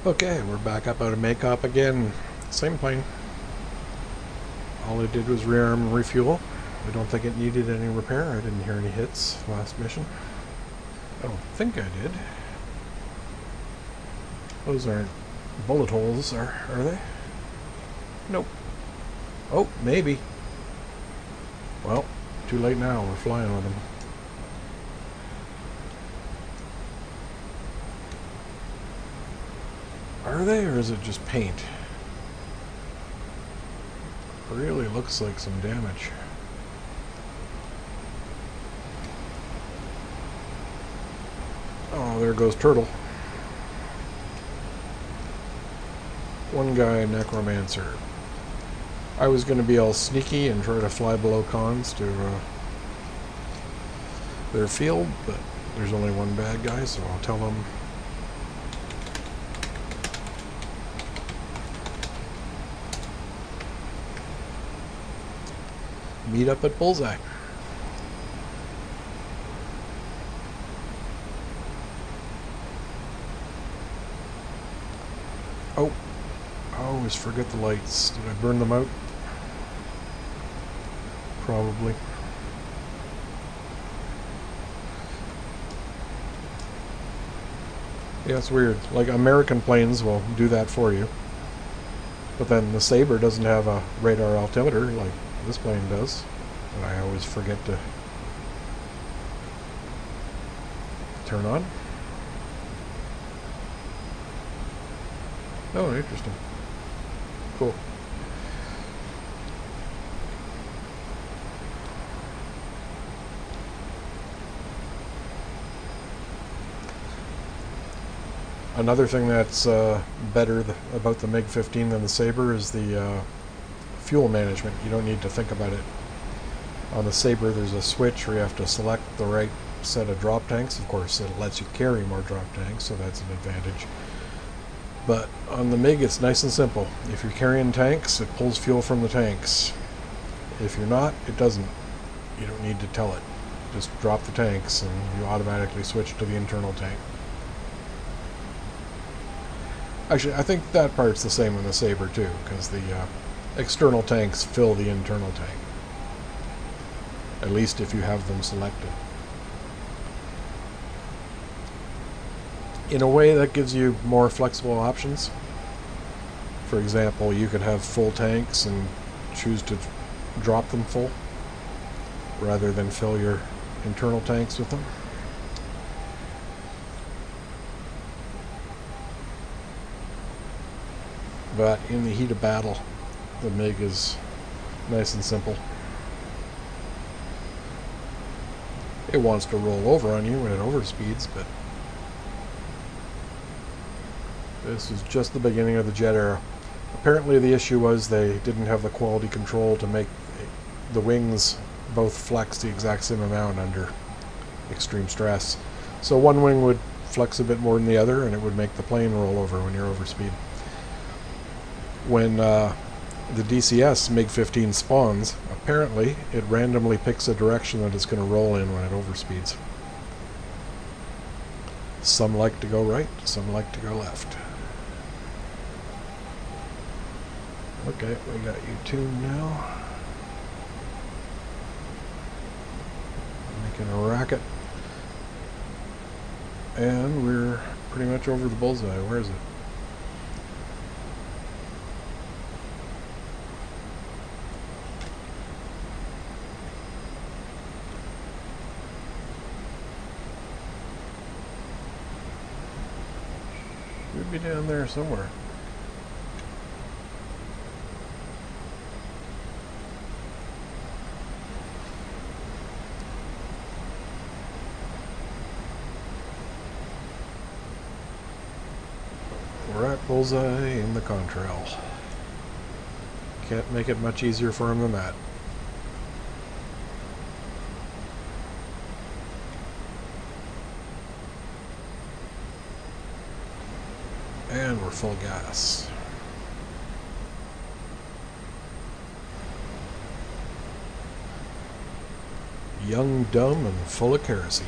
Okay, we're back up out of Maycop again. Same plane. All I did was rearm and refuel. I don't think it needed any repair. I didn't hear any hits last mission. I don't think I did. Those aren't bullet holes, are they? Nope. Oh, maybe. Well, too late now. We're flying with them. Are they, or is it just paint? Really looks like some damage. Oh, there goes Turtle. One guy, Necromancer. I was going to be all sneaky and try to fly below cons to their field, but there's only one bad guy, so I'll tell them. Meet up at Bullseye. Oh, I always forget the lights. Did I burn them out? Probably. Yeah, it's weird. Like, American planes will do that for you. But then the Sabre doesn't have a radar altimeter like this plane does. And I always forget to turn on. Oh, interesting. Cool. Another thing that's better about the MiG-15 than the Sabre is the fuel management. You don't need to think about it. On the Sabre, there's a switch where you have to select the right set of drop tanks. Of course, it lets you carry more drop tanks, so that's an advantage. But on the MiG, it's nice and simple. If you're carrying tanks, it pulls fuel from the tanks. If you're not, it doesn't. You don't need to tell it. Just drop the tanks and you automatically switch to the internal tank. Actually, I think that part's the same on the Sabre too, because the external tanks fill the internal tank. At least if you have them selected. In a way, that gives you more flexible options. For example, you could have full tanks and choose to drop them full, rather than fill your internal tanks with them. But in the heat of battle, the MiG is nice and simple. It wants to roll over on you when it overspeeds, but this is just the beginning of the jet era. Apparently the issue was they didn't have the quality control to make the wings both flex the exact same amount under extreme stress. So one wing would flex a bit more than the other, and it would make the plane roll over when you're overspeed. When the DCS MiG-15 spawns, apparently it randomly picks a direction that it's going to roll in when it overspeeds. Some like to go right, some like to go left. Okay, we got you tuned now. Making a racket. And we're pretty much over the bullseye. Where is it? Should be down there somewhere. We're at bullseye in the contrail. Can't make it much easier for him than that. And we're full gas. Young, dumb, and full of kerosene.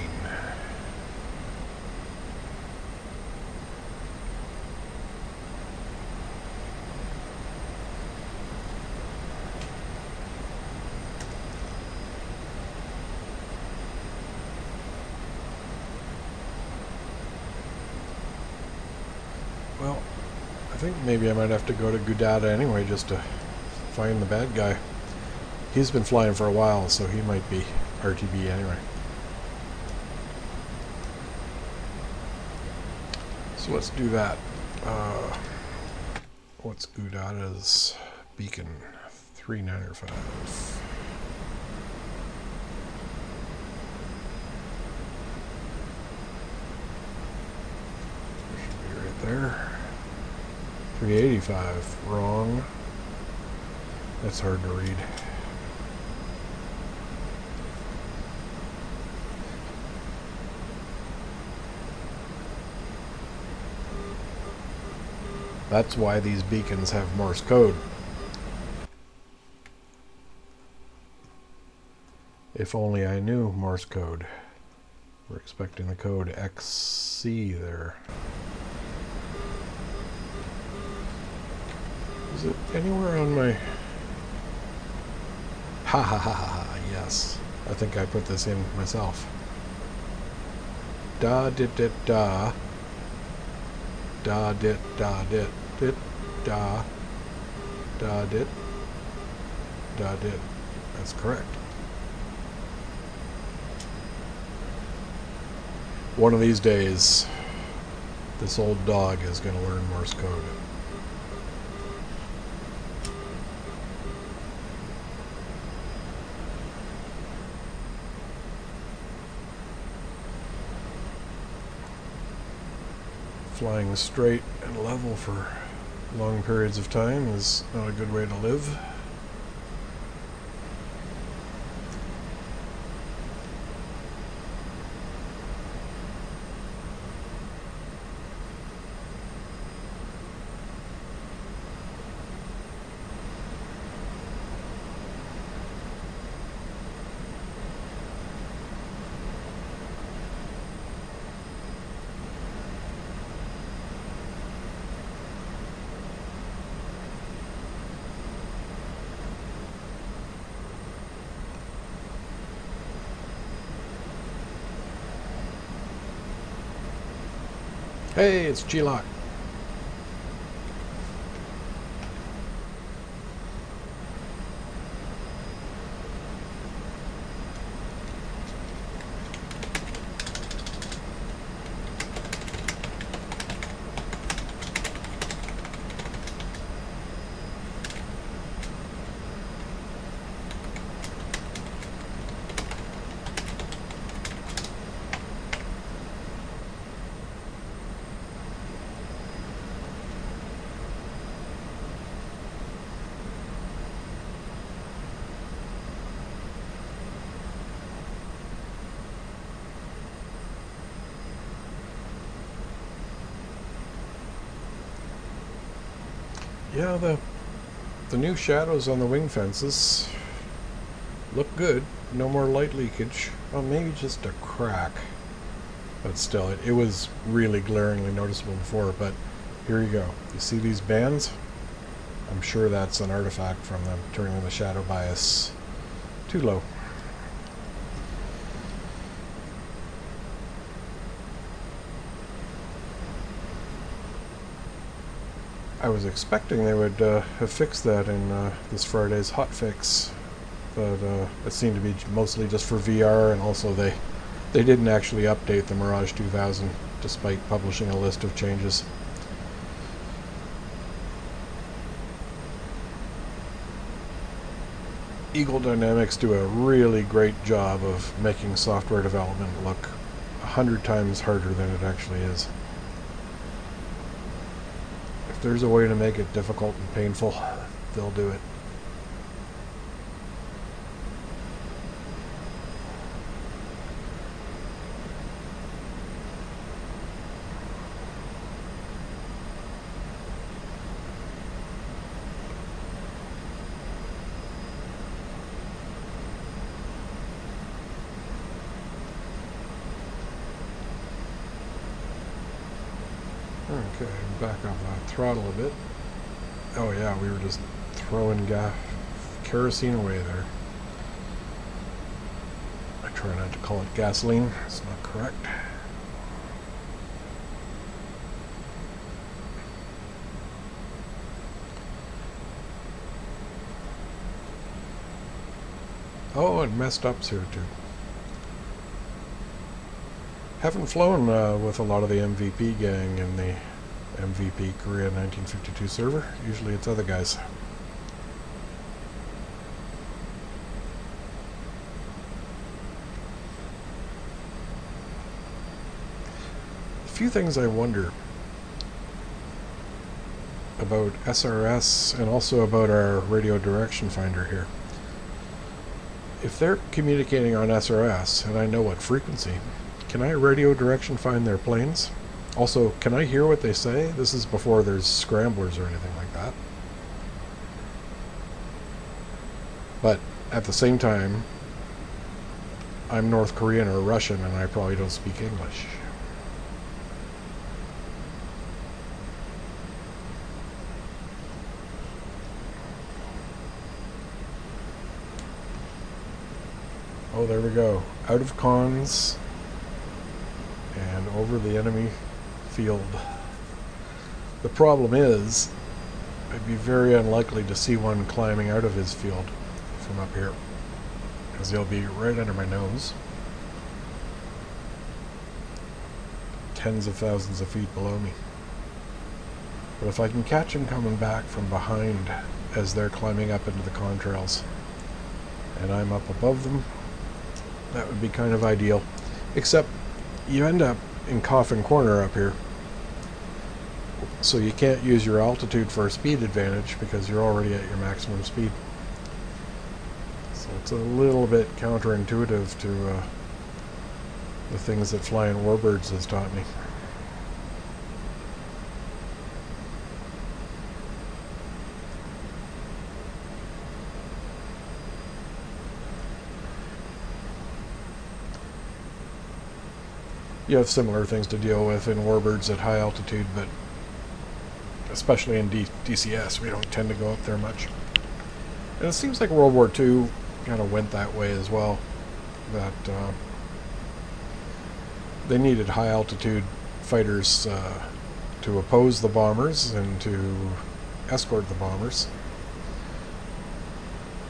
Well, I think maybe I might have to go to Gudada anyway just to find the bad guy. He's been flying for a while, so he might be RTB anyway. So let's do that. What's Gudada's beacon? 3905. Should be right there. 385. Wrong. That's hard to read. That's why these beacons have Morse code. If only I knew Morse code. We're expecting the code XC there. Is it anywhere on my... Ha ha ha ha, yes. I think I put this in myself. Da dit dit da. Da dit da dit dit da. Da dit da dit. That's correct. One of these days, this old dog is going to learn Morse code. Flying straight and level for long periods of time is not a good way to live. Hey, it's G-Lock. Yeah, the new shadows on the wing fences look good. No more light leakage. Well, maybe just a crack. But still, it was really glaringly noticeable before. But here you go. You see these bands? I'm sure that's an artifact from them turning the shadow bias too low. I was expecting they would have fixed that in this Friday's hotfix, but it seemed to be mostly just for VR, and also they didn't actually update the Mirage 2000 despite publishing a list of changes. Eagle Dynamics do a really great job of making software development look 100 times harder than it actually is. If there's a way to make it difficult and painful, they'll do it. Okay, back off that throttle a bit. Oh yeah, we were just throwing kerosene away there. I try not to call it gasoline, it's not correct. Oh, and messed up's here too. Haven't flown with a lot of the MVP gang in the MVP Korea 1952 server. Usually it's other guys. A few things I wonder about SRS and also about our radio direction finder here. If they're communicating on SRS and I know what frequency, can I radio direction find their planes? Also, can I hear what they say? This is before there's scramblers or anything like that. But at the same time, I'm North Korean or Russian and I probably don't speak English. Oh, there we go. Out of cons and over the enemy field. The problem is, I'd be very unlikely to see one climbing out of his field from up here, because he'll be right under my nose. Tens of thousands of feet below me. But if I can catch him coming back from behind as they're climbing up into the contrails, and I'm up above them, that would be kind of ideal. Except you end up in Coffin Corner up here, so you can't use your altitude for a speed advantage because you're already at your maximum speed. So it's a little bit counterintuitive to the things that Flying Warbirds has taught me. You have similar things to deal with in Warbirds at high altitude, but especially in DCS, we don't tend to go up there much. And it seems like World War II kind of went that way as well, that they needed high altitude fighters to oppose the bombers and to escort the bombers.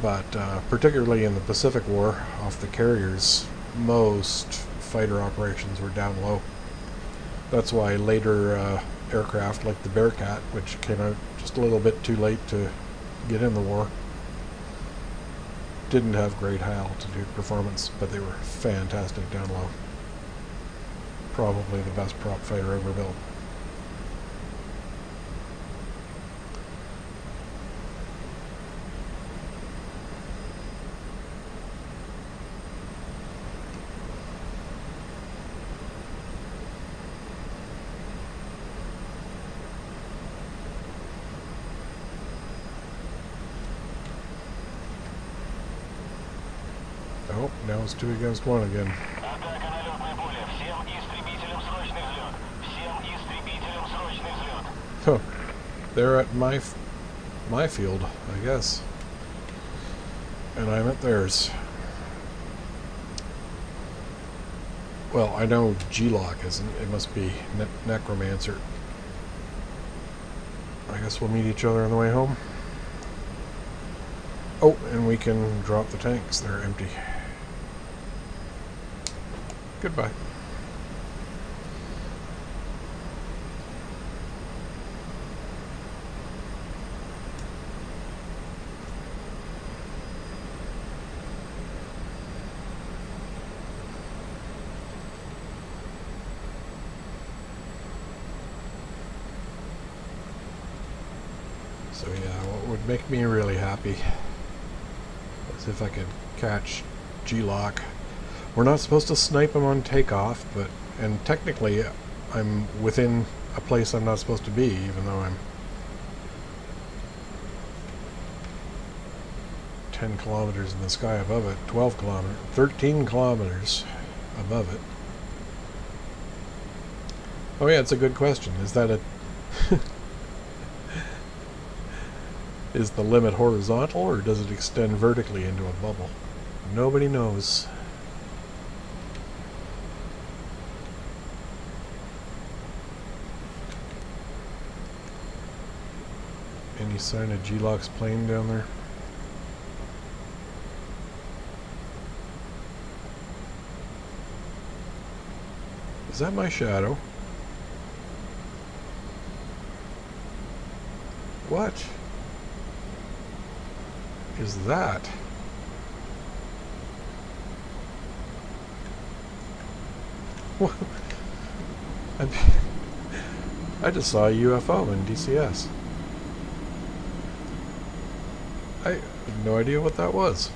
But particularly in the Pacific War, off the carriers, most fighter operations were down low. That's why later aircraft like the Bearcat, which came out just a little bit too late to get in the war, didn't have great high altitude performance, but they were fantastic down low. Probably the best prop fighter ever built. Oh, now it's 2 against 1 again. Huh. They're at my field, I guess. And I'm at theirs. Well, I know G-Lock isn't. It must be Necromancer. I guess we'll meet each other on the way home. Oh, and we can drop the tanks. They're empty. Goodbye. So yeah, what would make me really happy is if I could catch G-Lock. We're not supposed to snipe him on takeoff, and technically I'm within a place I'm not supposed to be, even though I'm 10 kilometers in the sky above it, 12 kilometers, 13 kilometers above it. Oh yeah, it's a good question. Is that a is the limit horizontal, or does it extend vertically into a bubble? Nobody knows. Any sign of G-Lock's plane down there? Is that my shadow? What is that? I just saw a UFO in DCS. I have no idea what that was.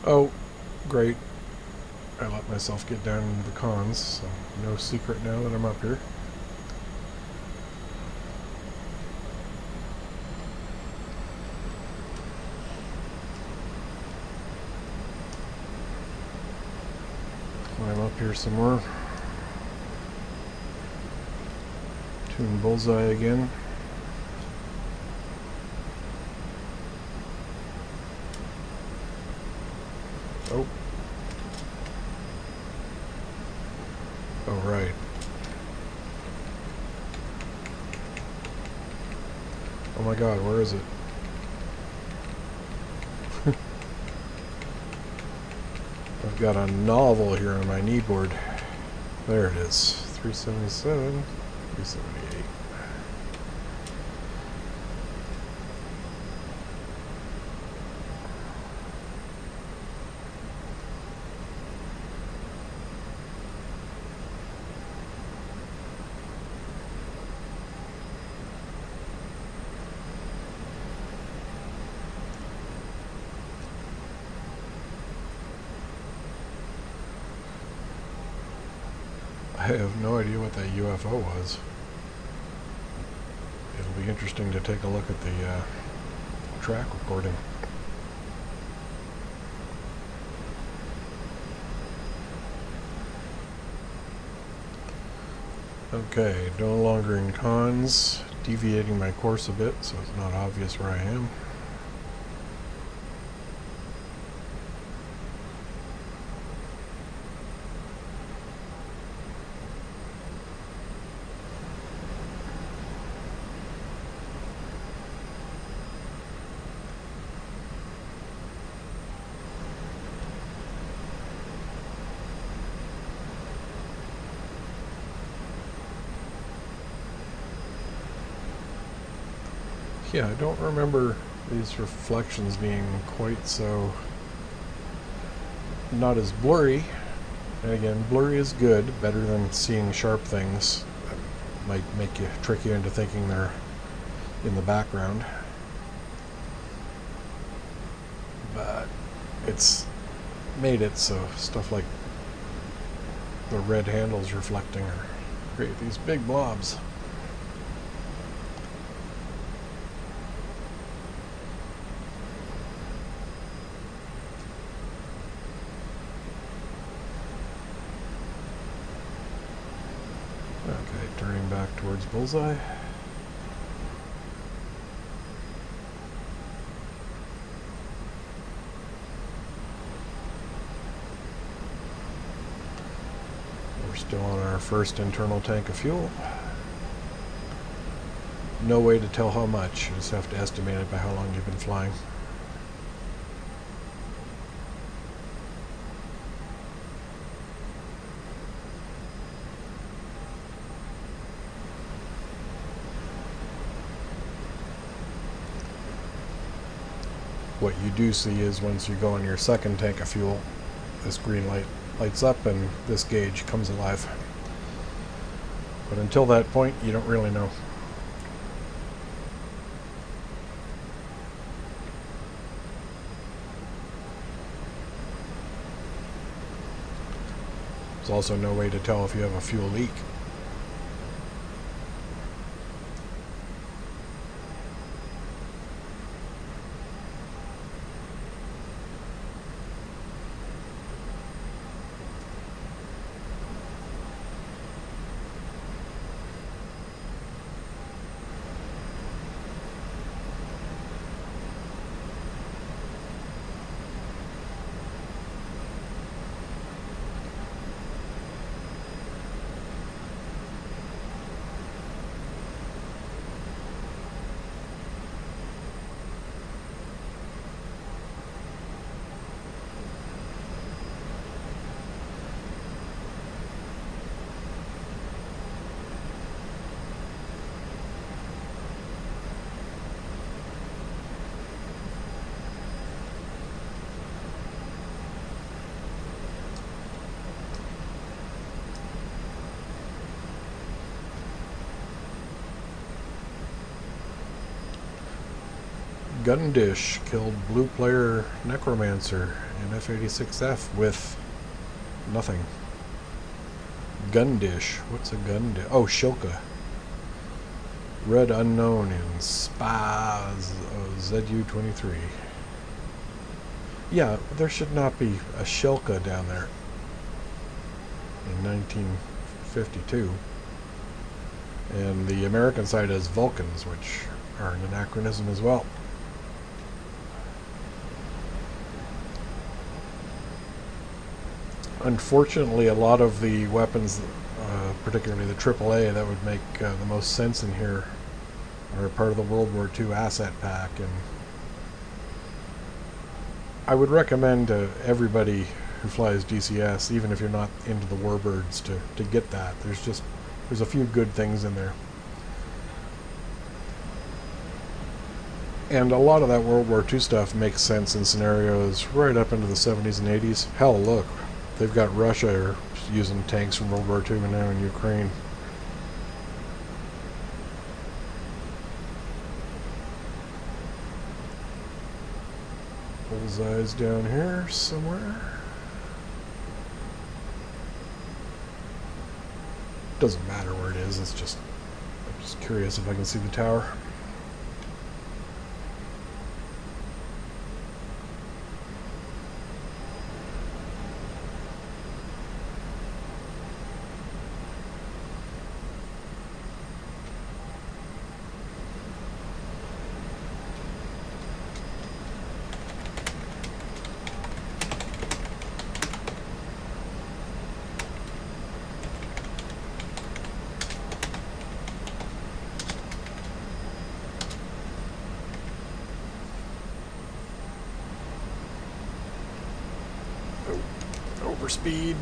Oh, great. I let myself get down into the cons, so no secret now that I'm up here. Climb up here some more. Tune bullseye again. Oh. Oh, right. Oh my god, where is it? I've got a novel here on my kneeboard. There it is. 377, 378. I have no idea what that UFO was. It'll be interesting to take a look at the track recording. Okay, no longer in cons, deviating my course a bit so it's not obvious where I am. Yeah, I don't remember these reflections being quite so... not as blurry. And again, blurry is good, better than seeing sharp things that might trick you into thinking they're in the background. But it's made it so stuff like the red handles reflecting create these big blobs. Okay, turning back towards bullseye. We're still on our first internal tank of fuel. No way to tell how much. You just have to estimate it by how long you've been flying. What you do see is once you go on your second tank of fuel, this green light lights up and this gauge comes alive. But until that point, you don't really know. There's also no way to tell if you have a fuel leak. Gun Dish killed blue player Necromancer in F-86F with nothing. Gun Dish. What's a gun dish? Oh, Shilka. Red Unknown in Spas ZU-23. Yeah, there should not be a Shilka down there in 1952. And the American side has Vulcans, which are an anachronism as well. Unfortunately, a lot of the weapons, particularly the AAA, that would make the most sense in here are part of the World War II asset pack, and I would recommend to everybody who flies DCS, even if you're not into the Warbirds, to get that. There's a few good things in there. And a lot of that World War II stuff makes sense in scenarios right up into the 70s and 80s. Hell, look, they've got Russia using tanks from World War II and now in Ukraine. Bullseye's down here somewhere. Doesn't matter where it is, I'm just curious if I can see the tower. Overspeed.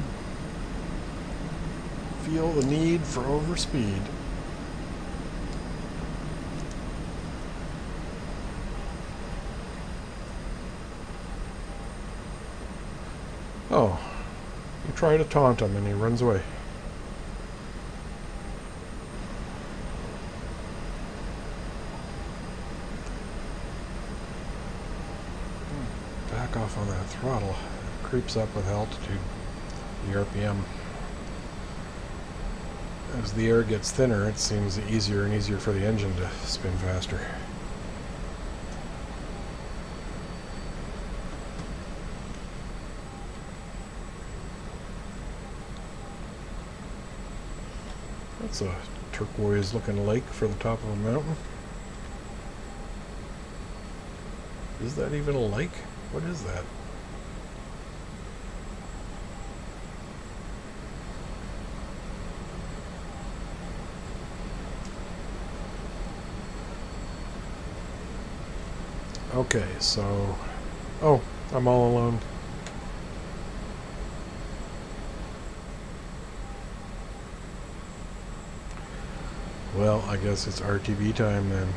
Feel the need for overspeed. Oh, you try to taunt him and he runs away. Back off on that throttle. It creeps up with altitude, the RPM. As the air gets thinner, it seems easier and easier for the engine to spin faster. That's a turquoise looking lake for the top of a mountain. Is that even a lake? What is that? Okay, so... Oh, I'm all alone. Well, I guess it's RTB time then.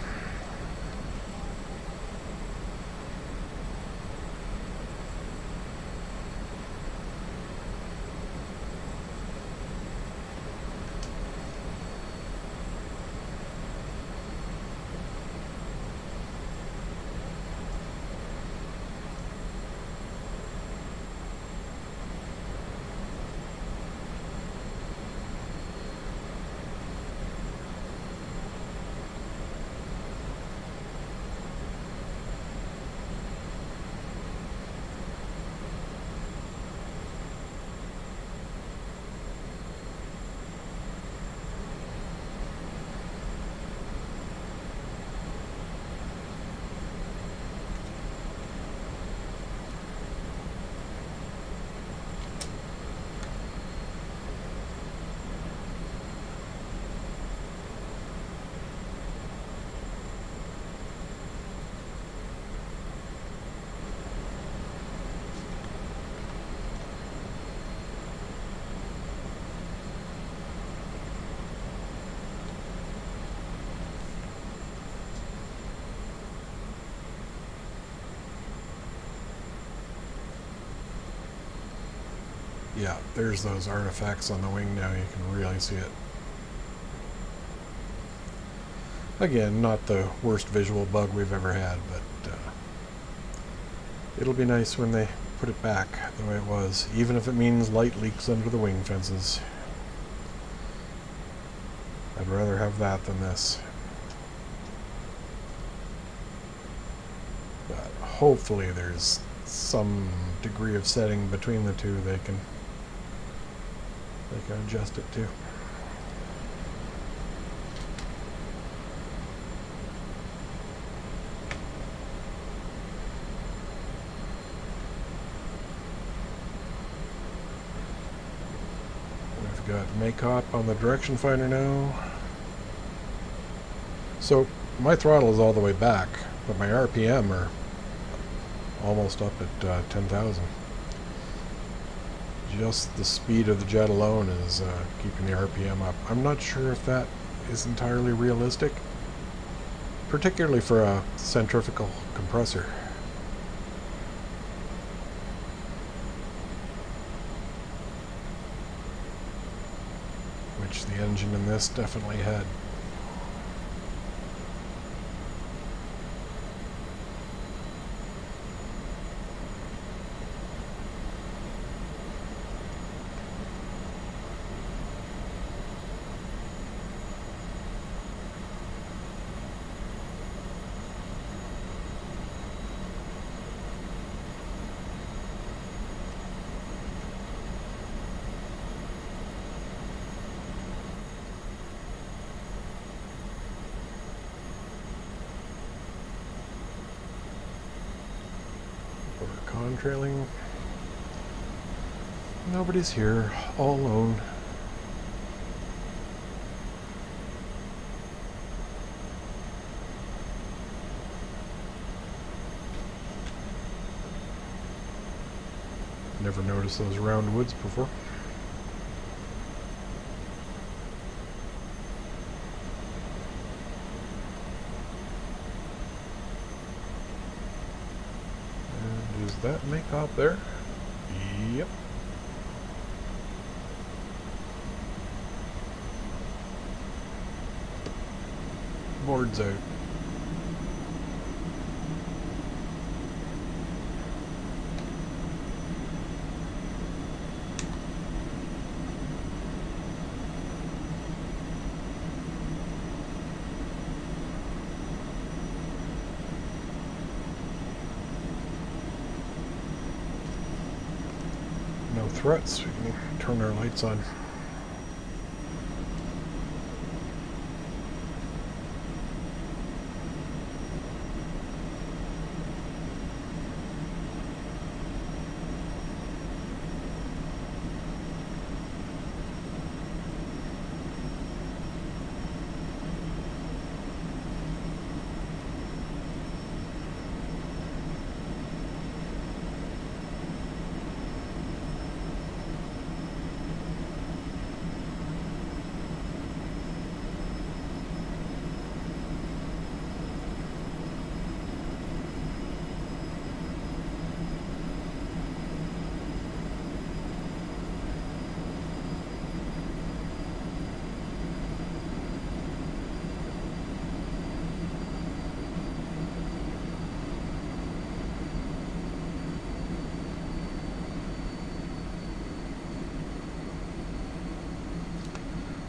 Yeah, there's those artifacts on the wing now, you can really see it. Again, not the worst visual bug we've ever had, but It'll be nice when they put it back the way it was, even if it means light leaks under the wing fences. I'd rather have that than this. But hopefully there's some degree of setting between the two they can adjust it to. We've got make-op on the direction finder now. So my throttle is all the way back, but my RPM are almost up at 10,000. Just the speed of the jet alone is keeping the RPM up. I'm not sure if that is entirely realistic, particularly for a centrifugal compressor. Which the engine in this definitely had. Contrailing. Nobody's here, all alone. Never noticed those round woods before. Does that make up there? Yep. Board's out. No threats. We can turn our lights on.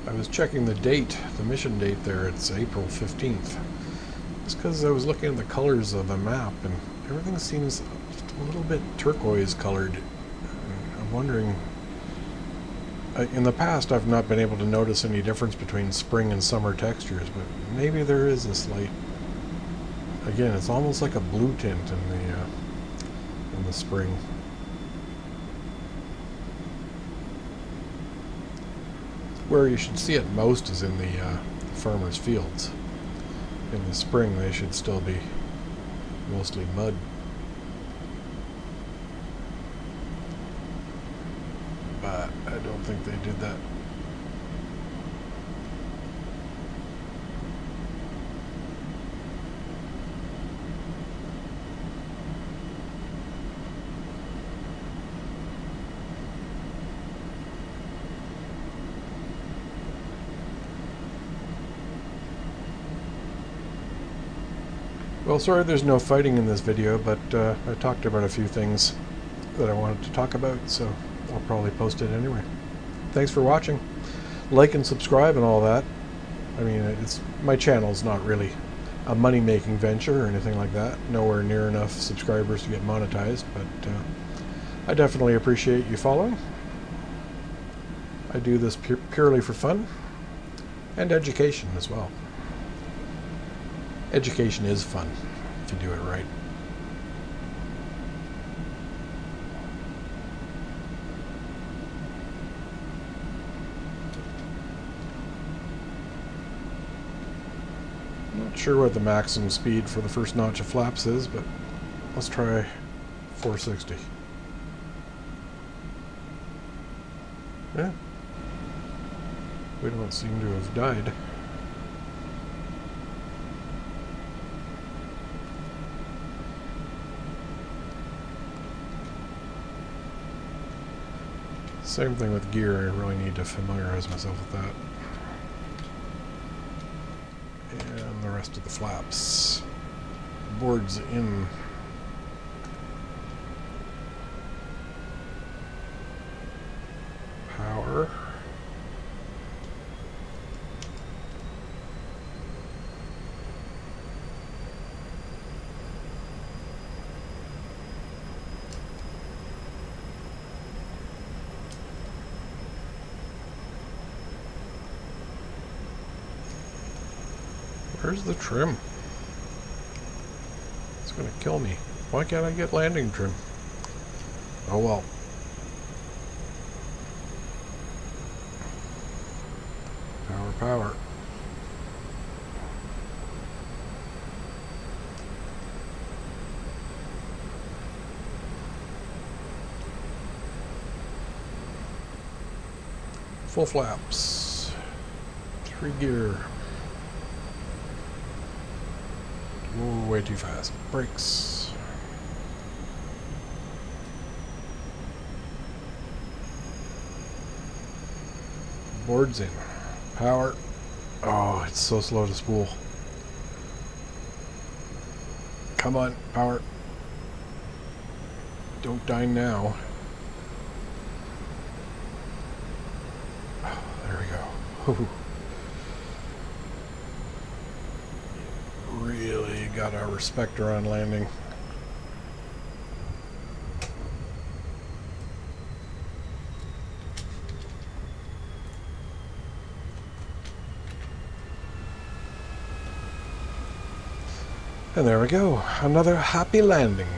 I was checking the date, the mission date there, it's April 15th. It's because I was looking at the colors of the map and everything seems just a little bit turquoise colored. I'm wondering, in the past I've not been able to notice any difference between spring and summer textures, but maybe there is a slight, again, it's almost like a blue tint in the spring. Where you should see it most is in the farmers' fields. In the spring they should still be mostly mud. But I don't think they did that. Well, sorry there's no fighting in this video, but I talked about a few things that I wanted to talk about, so I'll probably post it anyway. Thanks for watching. Like and subscribe and all that. I mean, my channel's not really a money-making venture or anything like that. Nowhere near enough subscribers to get monetized, but I definitely appreciate you following. I do this purely for fun and education as well. Education is fun if you do it right. Not sure what the maximum speed for the first notch of flaps is, but let's try 460. Yeah. We don't seem to have died. Same thing with gear, I really need to familiarize myself with that. And the rest of the flaps. Boards in. Power. Where's the trim? It's gonna kill me. Why can't I get landing trim? Oh well. Power, power. Full flaps. 3 gear. Whoa, way too fast. Brakes. Boards in. Power. Oh, it's so slow to spool. Come on, power. Don't die now. Oh, there we go. Really gotta respect her on landing. And there we go, another happy landing.